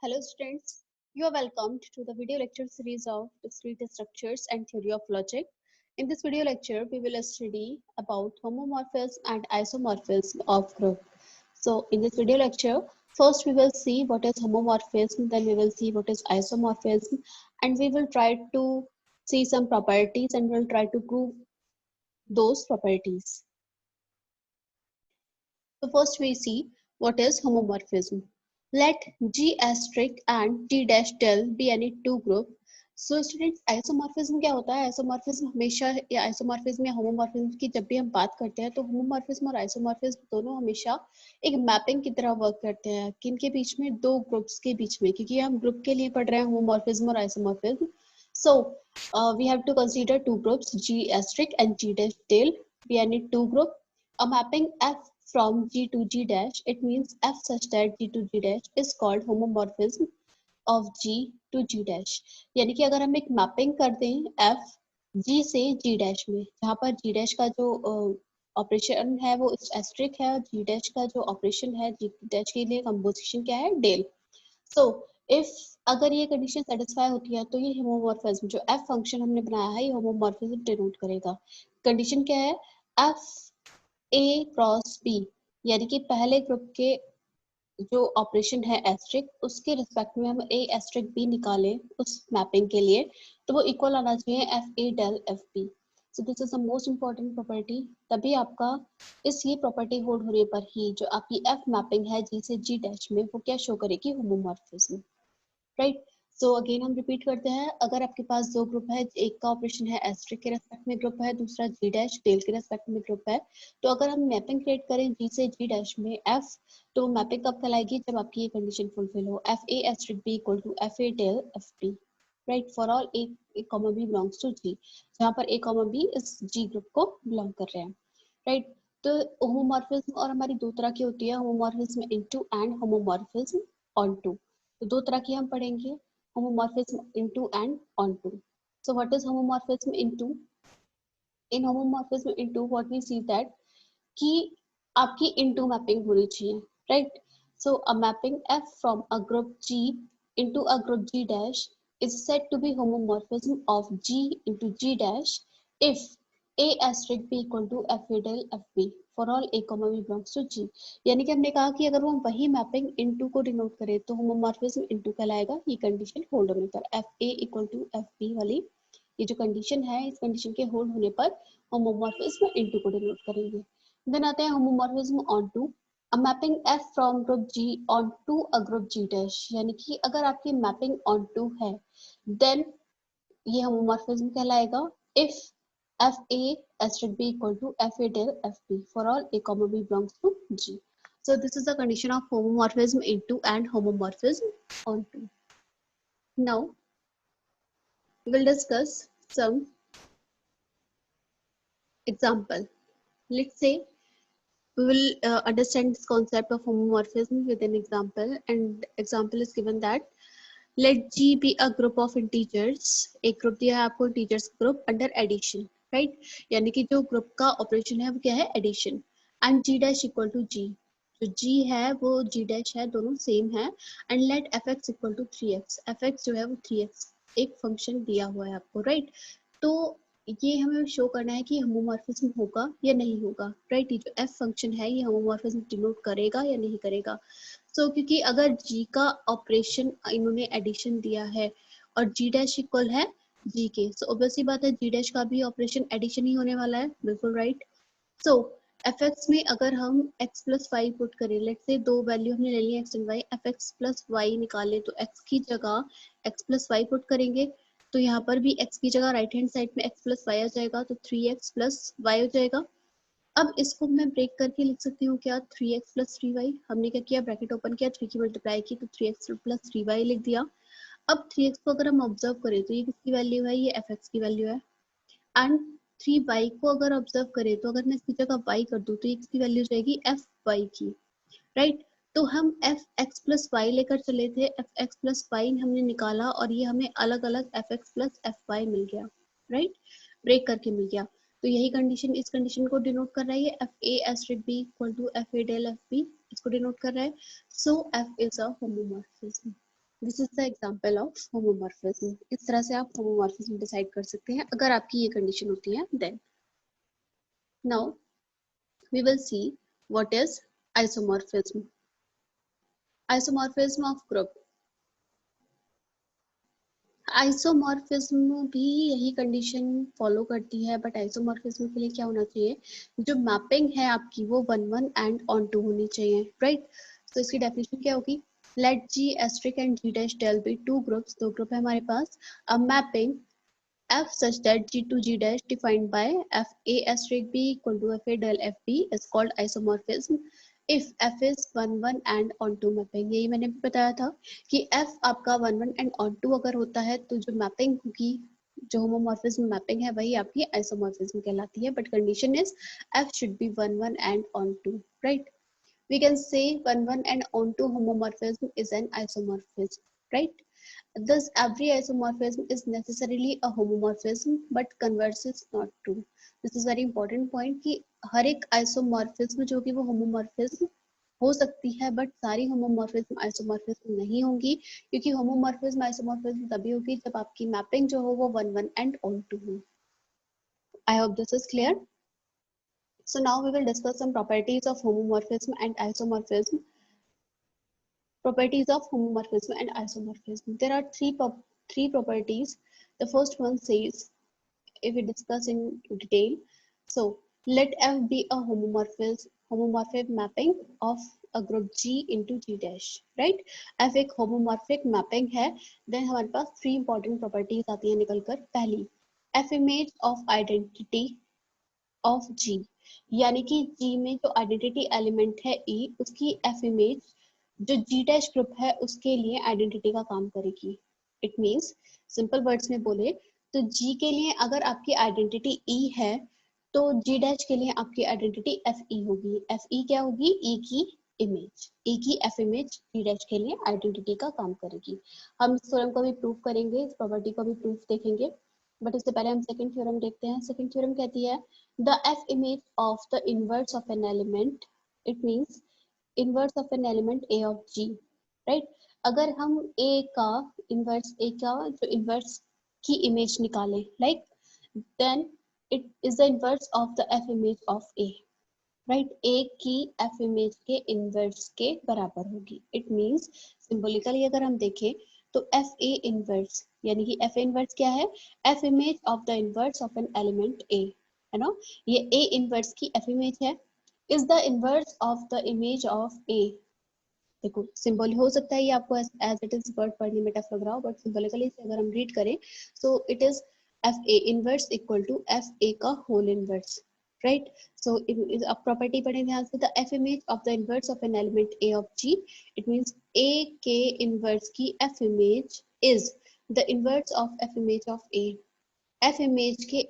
Hello students, you are welcomed to the video lecture series of discrete structures and theory of logic. In this video lecture, we will study about homomorphism and isomorphism of group. So in this video lecture, first we will see what is homomorphism, then we will see what is isomorphism, and we will try to see some properties and we'll try to prove those properties. So first we see what is homomorphism. Let G asterisk and G dash del be any two group. So students isomorphism क्या होता है? Isomorphism हमेशा या isomorphism या homomorphism की जब भी हम बात करते हैं तो होमोमॉर्फिज्म और आइसोमॉर्फिज्म दोनों हमेशा एक मैपिंग की तरह वर्क करते हैं किन के बीच में, दो ग्रुप्स के बीच में, क्योंकि हम ग्रुप के लिए पढ़ रहे हैं होमोमॉर्फिज्म और isomorphism. So we have to consider two groups G asterisk and G dash del be any two group. A mapping F from G to G dash, it means F such that G to G dash is called homomorphism of G to G dash. यानी कि अगर हम एक mapping कर दें F G से G dash में, जहाँ पर G dash का जो ऑपरेशन है वो एस्ट्रिक है और G dash का जो ऑपरेशन है G dash के लिए कंपोजिशन क्या है? डेल. So if अगर ये कंडीशन सेटिस्फाई होती है तो ये होमोमॉर्फिज्म जो F फंक्शन हमने बनाया है ये होमोमॉर्फिज्म डिनोट करेगा. कंडीशन क्या है? F A क्रॉस B, यानी कि पहले ग्रुप के जो ऑपरेशन है एस्ट्रिक उसके रिस्पेक्ट में हम A एस्ट्रिक B निकालें उस मैपिंग के लिए तो वो इक्वल आना चाहिए F A del F B. So this is the most important property. तभी आपका इस ये प्रॉपर्टी होल्ड होने पर ही जो आपकी F मैपिंग है G से G डैश में वो क्या शो करेगी? होमोमॉर्फिज्म. राइट. सो अगेन हम रिपीट करते हैं. अगर आपके पास दो ग्रुप है, एक का ऑपरेशन है एस्ट्रिक के रेस्पेक्ट में ग्रुप है, दूसरा जी डैश डेल के रेस्पेक्ट में ग्रुप है, तो अगर हम मैपिंग क्रिएट करें जी से जी डैश में एफ, तो मैपिंग कब कहलाएगी? जब आपकी ये कंडीशन फुलफिल हो. F A asterisk B equal to F A del F B. Right. For all A comma B belongs to G, जहाँ पर ए कॉमा बी इस जी ग्रुप को बिलोंग कर रहे हैं. राइट. तो होमोमॉर्फिज्म और हमारी दो तरह की होती है, homomorphism into and homomorphism onto. तो दो तरह की हम पढ़ेंगे, homomorphism into and onto. So what is homomorphism into? In homomorphism into what we see that कि आपकी into mapping होनी चाहिए. Right. So a mapping F from a group G into a group G dash is said to be homomorphism of G into G dash if A asterisk B equal to F A del F B for all A comma B belongs to G. यानी कि हमने कहा कि अगर वो वही mapping into को denote करे तो होमोमॉर्फिज्म इनटू कहलाएगा. ये कंडीशन होल्ड होने पर F A equal to F B वाली ये जो कंडीशन है, इस कंडीशन के होल्ड होने पर होमोमॉर्फिज्म इनटू को डिनोट करेंगे. देन आते हैं homomorphism onto. A mapping F from group G onto a group G dash, यानी कि अगर आपकी मैपिंग onto है then ये होमोमॉर्फिज्म कहलाएगा if F A asterisk B equal to F A del F B for all A comma B belongs to G. So this is the condition of homomorphism into and homomorphism onto. Now we will discuss some example. Let's say we will understand this concept of homomorphism with an example, and example is given that let G be a group of integers. एक group दिया है आपको integers group under addition, right? यानी कि जो group का operation है वो क्या है? Addition. and G dash equal to G, जो G है वो G dash है, दोनों सेम है. and let fx equal to 3x, fx जो है वो 3x एक फंक्शन दिया हुआ है आपको, right? तो ये हमें शो करना है कि होमोमॉर्फिज्म होगा या नहीं होगा. राइट. ये जो f फंक्शन है ये होमोमॉर्फिज्म डिनोट करेगा या नहीं करेगा. क्योंकि अगर g का ऑपरेशन इन्होंने एडिशन दिया है और g डैश इक्वल है g के, सो ऑब्वियसली बात है g डैश का भी ऑपरेशन एडिशन ही होने वाला है. बिल्कुल राइट. सो fx में अगर हम x प्लस वाई पुट करें, लेट्स से दो वैल्यू हमने ले ली x and y, fx plus y निकाले तो x की जगह x प्लस वाई पुट करेंगे तो यहाँ पर भी x की जगह राइट हैंड साइड में x प्लस वाई आ जाएगा तो 3x प्लस वाई हो जाएगा. अब इसको मैं ब्रेक करके लिख सकती हूँ क्या? 3x plus 3y. हमने क्या किया? ब्रैकेट ओपन किया, 3 की मल्टीप्लाई की तो 3x प्लस 3y लिख दिया. अब 3x को अगर हम ऑब्जर्व करें तो ये किसकी वैल्यू है? ये fx की वैल्यू है. एंड 3y को अगर ऑब्जर्व करें तो अगर मैं इसकी जगह y कर दूँ तो ये किसकी वैल्यू जाएगी? fy की. राइट. तो हम एफ एक्स प्लस वाई लेकर चले थे, एफ एक्स प्लस वाई हमने निकाला और ये हमें अलग अलग F X plus F Y मिल गया. राइट. ब्रेक करके मिल गया. तो यही कंडीशन इस कंडीशन को डिनोट कर रहा है. F A asterisk B equal to F A del F B इसको डिनोट कर रहा है. So F is a homomorphism. This is the example of homomorphism. इस तरह से आप होमोमॉर्फिज्म डिसाइड कर सकते हैं अगर आपकी ये कंडीशन होती है। Then now we will see what is isomorphism. Isomorphism of group. Isomorphism भी यही कंडीशन फॉलो करती है, बट आइसोमॉर्फिज्म के लिए क्या होना चाहिए, जो मैपिंग है आपकी वो 1 1 एंड ऑन 2 होनी चाहिए, राइट। तो इसकी डेफिनेशन क्या होगी, let G asterisk and G dash del be two groups, दो ग्रुप है हमारे पास, a mapping f such that g to g dash defined by f a asterisk b equal to f a del f b is called isomorphism if f is 1 1 and onto mapping। यही मैंने भी बताया था कि f आपका 1 1 and onto अगर होता है तो जो मैपिंग होगी, जो होमोमॉर्फिज्म मैपिंग है वही आपकी आइसोमॉर्फिज्म कहलाती है, but condition is f should be 1 1 and onto, right। We can say 1 1 and onto homomorphism is an isomorphism, right। Thus, every isomorphism is necessarily a homomorphism, but converse is not true. This is very important point कि हर एक isomorphism जो कि वो homomorphism हो सकती है, but सारी homomorphism isomorphism नहीं होंगी, क्योंकि homomorphism isomorphism तभी होगी जब आपकी मैपिंग जो हो वो 1 1 and onto हो। I hope this is clear. So now we will discuss some properties of homomorphism and isomorphism. Properties of homomorphism and isomorphism. There are three properties. The first one says, if we discuss in detail, so let F be a homomorphic mapping of a group G into G dash, right। F एक homomorphic mapping है, then हमारे पास three important properties आती हैं निकल कर। पहली, F image of identity of G, यानी कि G में जो आइडेंटिटी एलिमेंट है E, उसकी F इमेज जो G डैश ग्रुप है उसके लिए आइडेंटिटी का काम करेगी। इट मींस सिंपल वर्ड्स में बोले तो G के लिए अगर आपकी आइडेंटिटी E है तो G डैश के लिए आपकी आइडेंटिटी FE होगी। FE क्या होगी, E की इमेज, E की F इमेज G डैश के लिए आइडेंटिटी का काम करेगी। हम इस थ्योरम को भी प्रूव करेंगे, इस प्रॉपर्टी को भी प्रूफ देखेंगे, बट उससे पहले हम सेकंड थ्योरम देखते हैं। सेकंड थ्योरम कहती है the F image of the inverse of an element, it means inverse of an element A of G, right। अगर हम A का inverse, A का जो inverse की इमेज निकालें, like then it is the inverse of the F image of A, right। A की F image के inverse के बराबर होगी। it means symbolically अगर हम देखें तो F A inverse, यानी कि F inverse क्या है, F image of the inverse of an element A, है ना। ये A inverse की F image है, is the inverse of the image of A। देखो सिंबल हो सकता है ये आपको एज इट इज वर्ड पढ़ने में टफ लग रहा हो, बट सिंबलिकली अगर हम रीड करें so it is F A inverse equal to F A का होल इनवर्स, राइट। सो अब प्रॉपर्टी पढ़े ध्यान से, the F image of the inverse of an element A of G, it means A के inverse की F image is the inverse of F image of A, F image के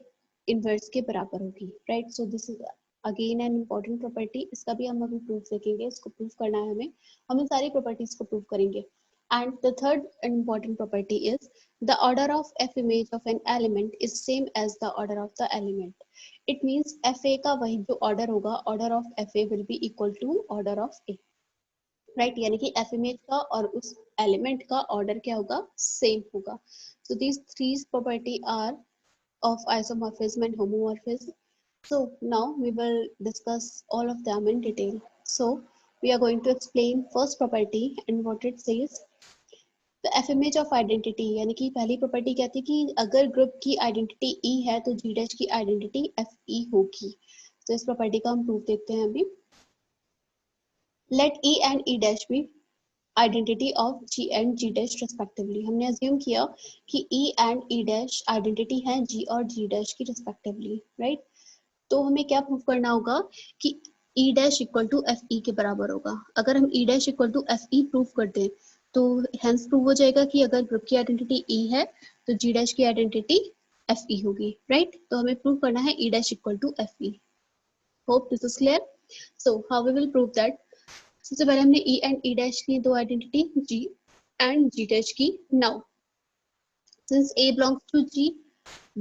inverse के बराबर होगी, right. So this is again an important property, इसका भी हम अभी प्रूफ देखेंगे, इसको प्रूफ करना है हमें, हम इन सारी प्रॉपर्टीज को प्रूफ करेंगे। And the third important property is the order of F image of an element is same as the order of the element. It means F A का वही जो ऑर्डर होगा, order of F A will be equal to order of A, right. यानी कि F image का और उस element का ऑर्डर क्या होगा, सेम होगा। So these three property are of isomorphism and homomorphism. So now we will discuss all of them in detail. So we are going to explain first property and what it says. The F image of identity, यानी कि पहली property कहती है कि अगर group की identity E है तो G डैश की आइडेंटिटी FE होगी। तो इस प्रॉपर्टी का हम प्रूफ देखते हैं अभी। Let E and E dash be identity of G and G dash respectively। हमने अज्यूम किया कि E and E dash identity है G और G dash की respectively, right। तो हमें क्या प्रूफ करना होगा कि E dash equal to FE के बराबर होगा। अगर हम E dash equal to FE proof कर दें तो हेंस प्रूव हो जाएगा कि अगर ग्रुप की आइडेंटिटी E है तो G dash की आइडेंटिटी FE होगी, राइट। तो हमें प्रूव करना है E dash equal to FE। Hope this is clear. So how we will prove that. सबसे पहले हमने E एंड E dash की दो identity G and G dash की। Now since A belongs to G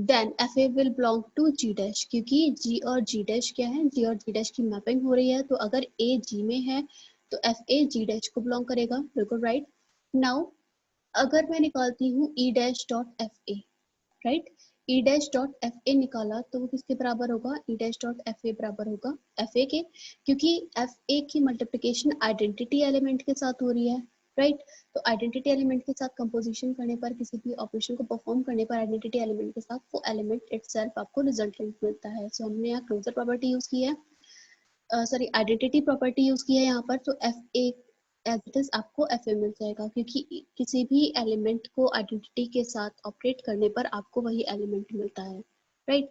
then FA will belong to G dash, क्योंकि G और G dash क्या है, G और G dash की मैपिंग हो रही है, तो अगर A G में है तो FA G dash को belong करेगा, बिल्कुल राइट। नाउ अगर मैं निकालती हूँ ई dash dot F A, right, E dash dot F ए निकाला तो वो किसके बराबर होगा, ई डैश डॉट एफ ए बराबर होगा एफ ए के, क्योंकि एफ ए की मल्टीप्लिकेशन आइडेंटिटी एलिमेंट के साथ हो रही है, राइट। तो आइडेंटिटी एलिमेंट के साथ कंपोजिशन करने पर, किसी भी ऑपरेशन को परफॉर्म करने पर आइडेंटिटी एलिमेंट के साथ वो एलिमेंट इटसेल्फ आपको रिजल्टेंट मिलता है। सो हमने यहाँ क्लोजर प्रॉपर्टी यूज की है, सॉरी आइडेंटिटी प्रॉपर्टी यूज की है यहाँ पर, तो F A as it is आपको एफ ए मिल जाएगा, क्योंकि किसी भी एलिमेंट को आइडेंटिटी के साथ ऑपरेट करने पर आपको वही एलिमेंट मिलता है, राइट।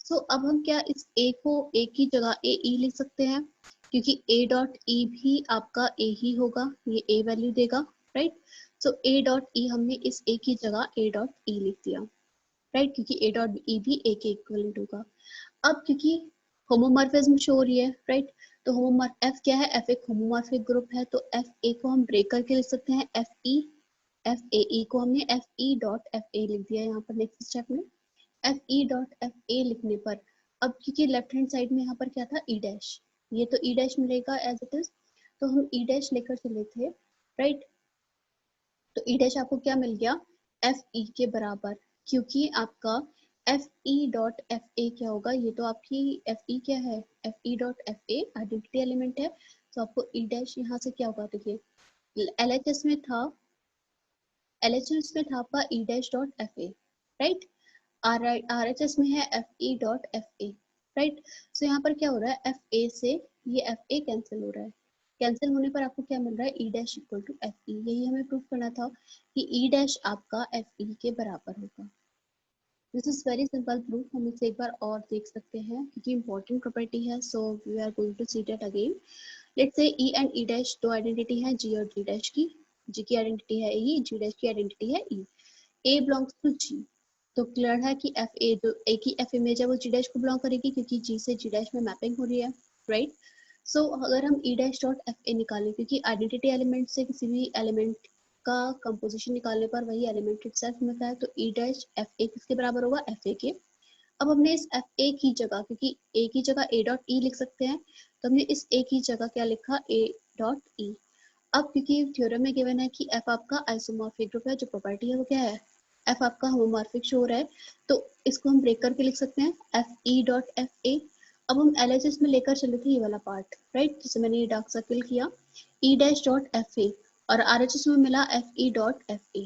सो अब हम क्या इस ए को ए की जगह ए ई लिख सकते हैं, क्योंकि ए डॉट ई भी आपका ए ही होगा, ये ए वैल्यू देगा, राइट। सो ए डॉट ई हमने इस ए की जगह ए डॉट ई लिख दिया, राइट, क्योंकि ए डॉट ई भी ए के इक्विवेलेंट होगा। अब क्योंकि होमोमॉर्फिज्म शो हो रही है, राइट, तो होमोमॉर्फ एफ क्या है, एफ एक होमोमॉर्फिक ग्रुप है, तो एफ ए को हम ब्रेक करके लिख सकते हैं एफ ई, एफ ए ई को हमने एफ ई डॉट एफ ए लिख दिया यहाँ पर नेक्स्ट स्टेप में। एफ ई डॉट एफ ए लिखने पर अब क्योंकि लेफ्ट हैंड साइड में यहाँ पर क्या था ई डैश, ये तो ई डैश मिलेगा एज इट इज, तो हम ई डैश लेकर चले थे, राइट। तो ई डैश आपको क्या मिल गया, एफ ई के बराबर, क्योंकि आपका एफ ई डॉट एफ ए क्या होगा, ये तो आपकी एफ ई क्या है, एफ ई डॉट एफ ए आइडेंटिटी एलिमेंट है, तो आपको ई डैश यहाँ से क्या होगा, देखिए एल एच एस में था, एल एच एस में था आपका E dash dot F A, right, R H S में है F E dot F A, right. So यहाँ पर क्या हो रहा है, एफ ए से ये एफ ए कैंसिल हो रहा है, कैंसिल होने पर आपको क्या मिल रहा है, E dash equal to F E, यही हमें प्रूफ करना था कि ई डैश आपका एफ ई के बराबर होगा। This is very simple proof, हम इसे एक बार और देख सकते हैं क्योंकि इंपॉर्टेंट प्रॉपर्टी है, so we are going to see that again. Let's say E and E dash दो आइडेंटिटी है जी और जी डैश की, जी की आइडेंटिटी है ई, जी डैश की आइडेंटिटी है ई, ए बिलोंग्स टू जी, तो क्लियर है कि एफ ए जो ए की एफ इमेज है वो जी डैश को बिलोंग करेगी, क्योंकि जी से जी डैश में मैपिंग हो रही है, राइट। सो अगर हम ई डैश डॉट एफ ए निकालें, क्योंकि आइडेंटिटी एलिमेंट से किसी भी एलिमेंट का कंपोजिशन निकालने पर वही एलिमेंट इटसेल्फ मिलता है, तो ई डैश एफ ए किसके बराबर होगा, एफ ए के। अब हमने इस एफ ए की जगह, क्योंकि ए की जगह ए डॉट ई लिख सकते हैं, तो हमने इस ए की जगह क्या लिखा, ए डॉट ई। अब क्योंकि थ्योरम में गिवन है कि एफ आपका आइसोमॉर्फिक ग्रुप है, जो प्रॉपर्टी है वो क्या है, एफ आपका होमोमॉर्फिक शो हो रहा है, तो इसको हम ब्रेक करके लिख सकते हैं एफ ई डॉट एफ ए। अब हम एलएचएस में लेकर चले थे ये वाला पार्ट, राइट, जिसे मैंने ये डार्क सर्कल किया, E dash dot F A, और आरएचएस में मिला F E dot F A,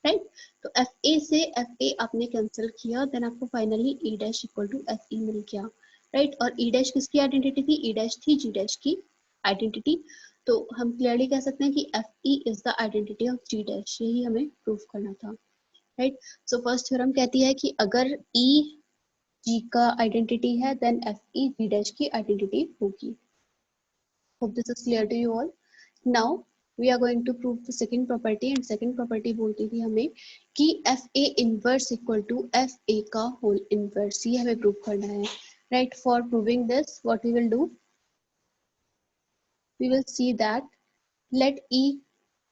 right. तो एफ ए से एफ ए आपने कैंसिल किया, देन आपको finally E dash equal to F E मिल गया, राइट। और ई डैश किसकी आइडेंटिटी थी, ई डैश थी जी डैश की आइडेंटिटी, तो हम क्लियरली कह सकते हैं कि F E is the identity of G dash, यही हमें प्रूफ करना था, राइट। सो फर्स्ट थ्योरम कहती है कि अगर ई जी का आइडेंटिटी है then F E G dash की आइडेंटिटी होगी। Hope this is clear to you all. Now we are going to prove the second property, and second property बोलती थी हमें कि F A inverse equal to F A का whole inverse, ये हमें prove करना है, right. For proving this what we will do, we will see that let E,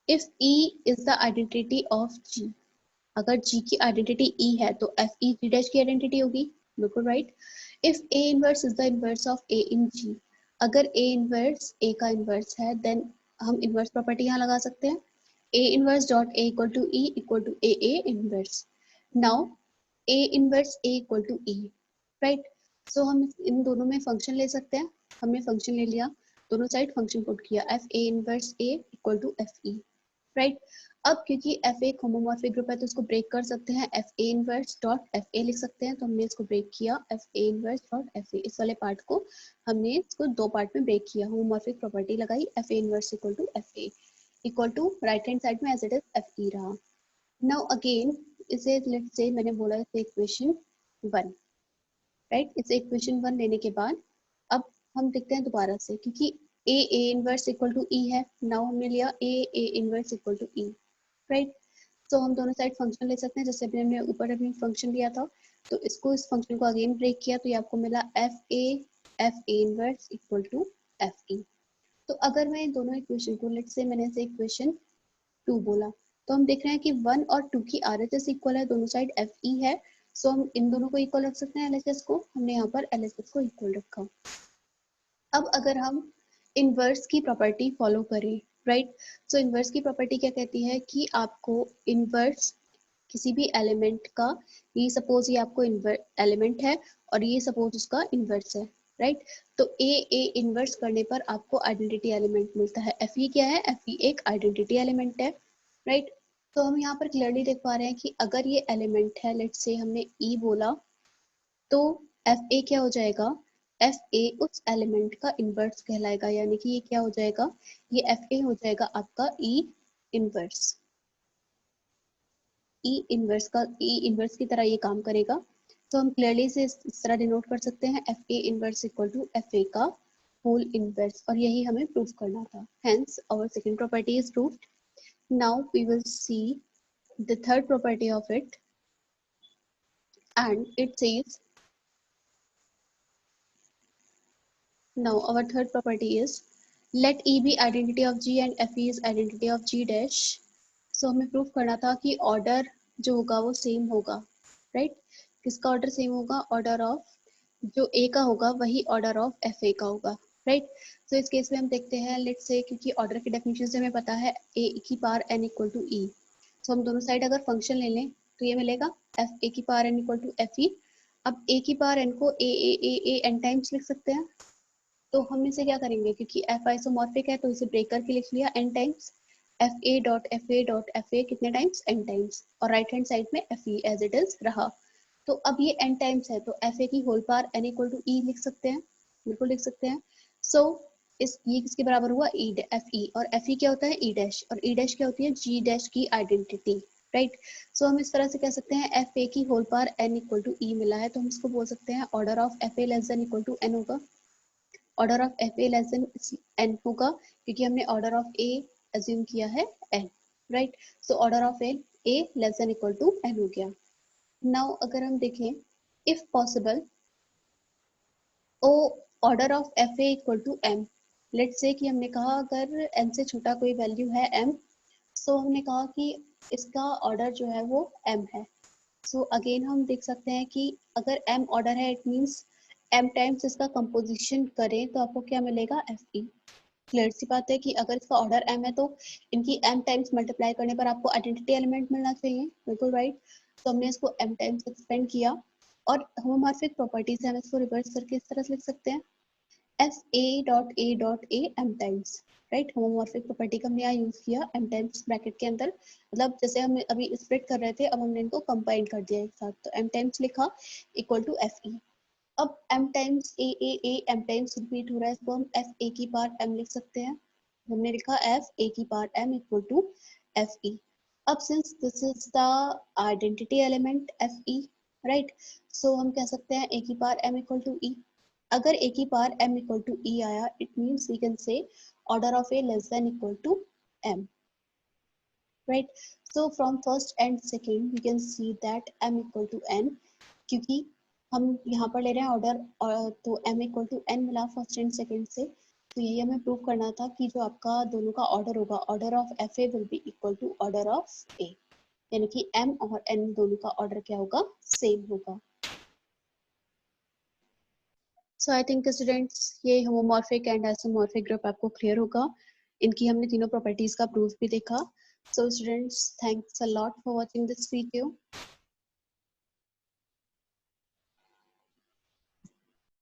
if E is the identity of G, अगर G की identity E है तो F E G dash की identity होगी, बिल्कुल right. If A inverse is the inverse of A in G, अगर A inverse A का inverse है देन हम इनवर्स प्रॉपर्टी यहाँ लगा सकते हैं, A inverse dot A equal to E equal to A inverse. Now A inverse A equal to E, right. So हम इन दोनों में फंक्शन ले सकते हैं, हमने फंक्शन ले लिया, दोनों साइड फंक्शन पुट किया, F A inverse A equal to F E, right. अब क्योंकि एफ एक होमोमॉर्फिक ग्रुप है तो इसको ब्रेक कर सकते हैं, F A inverse dot F ए लिख सकते हैं, तो हमने इसको ब्रेक किया F A inverse dot F ए, इस वाले पार्ट को हमने इसको दो पार्ट में ब्रेक किया, होमोमॉर्फिक प्रॉपर्टी लगाई, F A inverse equal to F A equal to right hand side में as it is F E रहा। नाउ अगेन इसे लेट्स से मैंने बोला इसे इक्वेशन 1, राइट। इसे इक्वेशन 1 लेने के बाद अब हम देखते हैं दोबारा से, क्योंकि A A inverse equal to E है, नाउ हमने लिया A A inverse equal to E, right. तो हम दोनों साइड फंक्शन ले सकते हैं, जैसे अभी हमने ऊपर अभी फंक्शन लिया था, तो इसको इस फंक्शन को अगेन ब्रेक किया, तो ये आपको मिला F A inverse equal to F E. तो अगर मैं दोनों इक्वेशन को लेट्स से मैंने इसे इक्वेशन 2 बोला, तो हम देख रहे हैं कि 1 और 2 की आरएचएस इक्वल है, दोनों साइड एफ ई है, सो हम इन दोनों को इक्वल रख सकते हैं एलएचएस को, हमने यहाँ पर एलएचएस को इक्वल रखा। अब अगर हम इनवर्स की प्रॉपर्टी फॉलो करें, राइट। सो इन्वर्स की प्रॉपर्टी क्या कहती है कि आपको इन्वर्स किसी भी एलिमेंट का, ये सपोज ये आपको एलिमेंट है और ये सपोज उसका इन्वर्स है, राइट। तो ए इन्वर्स करने पर आपको आइडेंटिटी एलिमेंट मिलता है। एफ ई क्या है? एफ ई एक आइडेंटिटी एलिमेंट है, राइट। तो हम यहाँ पर क्लियरली देख पा रहे हैं कि अगर ये एलिमेंट है, लेट्स से हमने ई बोला, तो एफ ए क्या हो जाएगा? एफ ए उस एलिमेंट का इन्वर्स कहलाएगा, यानी कि ये क्या हो जाएगा? ये एफ ए हो जाएगा आपका ई इन्वर्स। ई इनवर्स की तरह ये काम करेगा। तो हम क्लियरली से इस तरह डिनोट कर सकते हैं, F A inverse equal to F A का होल इनवर्स, और यही हमें प्रूव करना था। Hence our second property is proved. Now we will see the third property of it, and it says, now our third property is, let E be identity of G and F E is identity of G dash. So हमें proof करना था कि order जो होगा वो same होगा, right. किसका order same होगा? ऑर्डर ऑफ जो ए का होगा वही ऑर्डर ऑफ एफ ए का होगा, राइट। सो इस केस में हम देखते हैं, लेट्स से, क्योंकि ऑर्डर की डेफिनेशन से हमें पता है ए की पावर एन इक्वल टू ई। सो हम दोनों साइड अगर फंक्शन ले लें तो ये मिलेगा एफ ए की power N equal to F E. अब ए की पावर एन को ए एन टाइम्स लिख सकते हैं। तो हम इसे क्या करेंगे, क्योंकि एफ आइसोमॉर्फिक है तो इसे ब्रेक करके लिख लिया N times. F A dot F A dot F A कितने टाइम्स? एन टाइम्स, और राइट हैंड साइड में F E as it is रहा। तो अब ये एन टाइम्स है तो एफ ए की whole power N equal to E लिख सकते हैं, बिल्कुल लिख सकते हैं। सो इस ये किसके बराबर हुआ? ई एफ ई, और एफ ई क्या होता है? ई डैश, और ई डैश क्या होती है? जी डैश की आइडेंटिटी, राइट। सो हम इस तरह से कह सकते हैं एफ ए की whole power N equal to E मिला है, तो हम इसको बोल सकते हैं order of F A less than equal to N होगा। Order of F A less than N होगा, क्योंकि हमने ऑर्डर ऑफ ए अज्यूम किया है N, right. So order of A less than equal to N हो गया। Now अगर हम देखें, if possible O order of F A equal to M. Let's say कि हमने कहा अगर एन से छोटा कोई वैल्यू है एम, सो हमने कहा कि इसका ऑर्डर जो है वो एम है। सो अगेन हम देख सकते हैं कि अगर m ऑर्डर है, इट मींस m टाइम्स इसका कंपोजिशन करें तो आपको क्या मिलेगा? F E. क्लियर सी बात है कि अगर इसका ऑर्डर m है तो इनकी m टाइम्स मल्टीप्लाई करने पर आपको आइडेंटिटी एलिमेंट मिलना चाहिए, बिल्कुल राइट। तो हमने इसको m टाइम्स एक्सपेंड किया, और होमोमॉर्फिक प्रॉपर्टी से हम इसको रिवर्स करके इस तरह से लिख सकते हैं, F A dot A M times, right. Homomorphic property का हमने यहाँ यूज किया एम टाइम्स ब्रैकेट के अंदर, मतलब जैसे हम अभी स्प्लिट कर रहे थे, अब हमने इनको कंबाइन कर दिया एक साथ, तो एम टाइम्स लिखा इक्वल टू एफ ई। अब M times A M times repeat हो रहा है, इसको हम एफ ए की पावर एम लिख सकते हैं। हमने लिखा एफ ए की power M equal to F E. अब since this is the identity element F E, right, so हम कह सकते हैं ए की power M equal to E. अगर a की power m equal to e आया, it means we can say order of a less than equal to m, right. So from first and second we can see that m equal to n, क्योंकि हम यहाँ पर ले रहे हैं order, तो m equal to n मिला first and second से। तो यही हमें प्रूव करना था कि जो आपका दोनों का ऑर्डर होगा, order of F A will be equal to order of A, यानी कि m और n दोनों का ऑर्डर क्या होगा? सेम होगा। सो आई थिंक स्टूडेंट्स ये होमोमॉर्फिक एंड आइसोमॉर्फिक ग्रुप आपको क्लियर होगा। इनकी हमने तीनों प्रॉपर्टीज का प्रूफ भी देखा। So students, thanks a lot for watching this video.